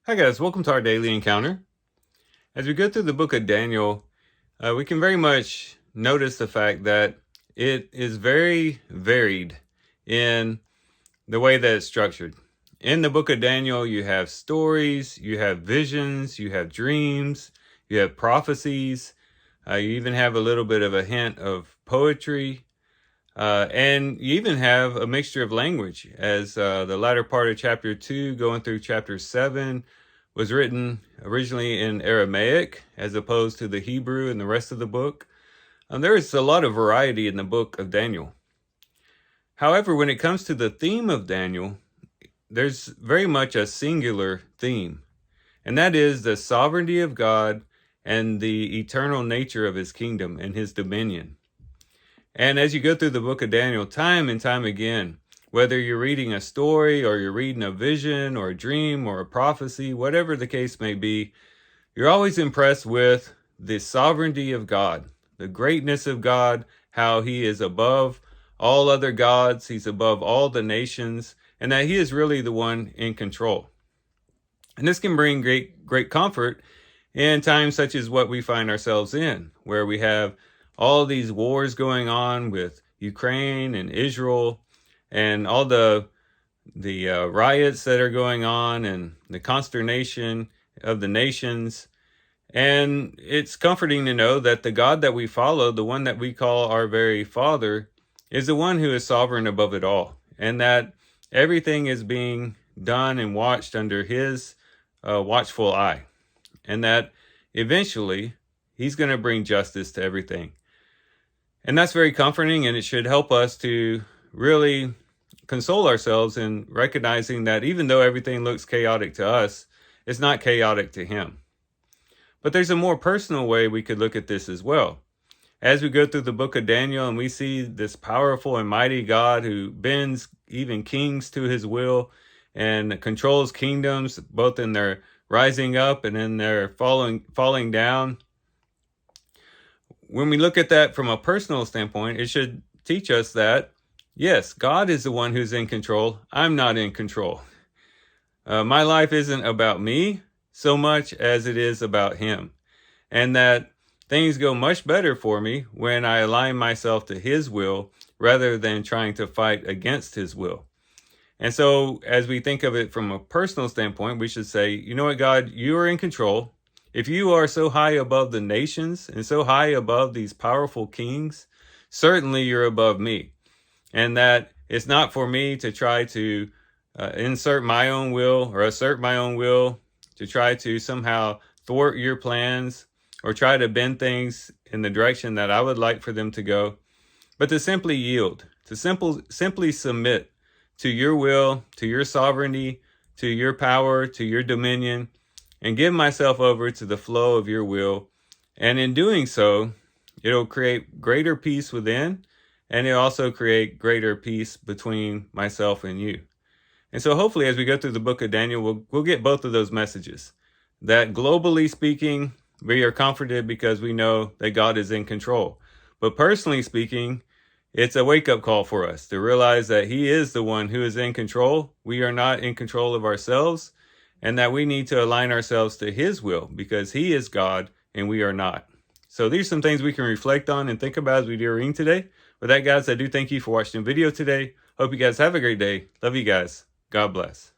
Hi guys, welcome to our daily encounter. As we go through the book of Daniel, we can very much notice the fact that it is very varied in the way that it's structured. In the book of Daniel, you have stories, you have visions, you have dreams, you have prophecies, you even have a little bit of a hint of poetry, and you even have a mixture of language, as the latter part of chapter 2 going through chapter 7 was written originally in Aramaic as opposed to the Hebrew and the rest of the book. There is a lot of variety in the book of Daniel. However, when it comes to the theme of Daniel, there's very much a singular theme, and that is the sovereignty of God and the eternal nature of his kingdom and his dominion. And as you go through the book of Daniel, time and time again, whether you're reading a story or you're reading a vision or a dream or a prophecy, whatever the case may be, you're always impressed with the sovereignty of God, the greatness of God, how he is above all other gods, he's above all the nations, and that he is really the one in control. And this can bring great comfort in times such as what we find ourselves in, where we have all these wars going on with Ukraine and Israel, and all the riots that are going on, and the consternation of the nations. And it's comforting to know that the God that we follow, the one that we call our very Father, is the one who is sovereign above it all, and that everything is being done and watched under his watchful eye, and that eventually he's going to bring justice to everything. And that's very comforting, and it should help us to really console ourselves in recognizing that even though everything looks chaotic to us, it's not chaotic to him. But there's a more personal way we could look at this as well. As we go through the book of Daniel and we see this powerful and mighty God who bends even kings to his will and controls kingdoms, both in their rising up and in their falling down. When we look at that from a personal standpoint, it should teach us that, yes, God is the one who's in control. I'm not in control. My life isn't about me so much as it is about him. And that things go much better for me when I align myself to his will rather than trying to fight against his will. And so as we think of it from a personal standpoint, we should say, you know what, God, you are in control. If you are so high above the nations and so high above these powerful kings, certainly you're above me. And that it's not for me to try to insert my own will or assert my own will to try to somehow thwart your plans or try to bend things in the direction that I would like for them to go, but to simply yield, to simply submit to your will, to your sovereignty, to your power, to your dominion, and give myself over to the flow of your will. And in doing so, it'll create greater peace within, and it'll also create greater peace between myself and you. And so hopefully as we go through the book of Daniel, we'll get both of those messages. That globally speaking, we are comforted because we know that God is in control. But personally speaking, it's a wake-up call for us to realize that he is the one who is in control. We are not in control of ourselves, and that we need to align ourselves to his will because he is God and we are not. So these are some things we can reflect on and think about as we do our reading today. With that, guys, I do thank you for watching the video today. Hope you guys have a great day. Love you guys. God bless.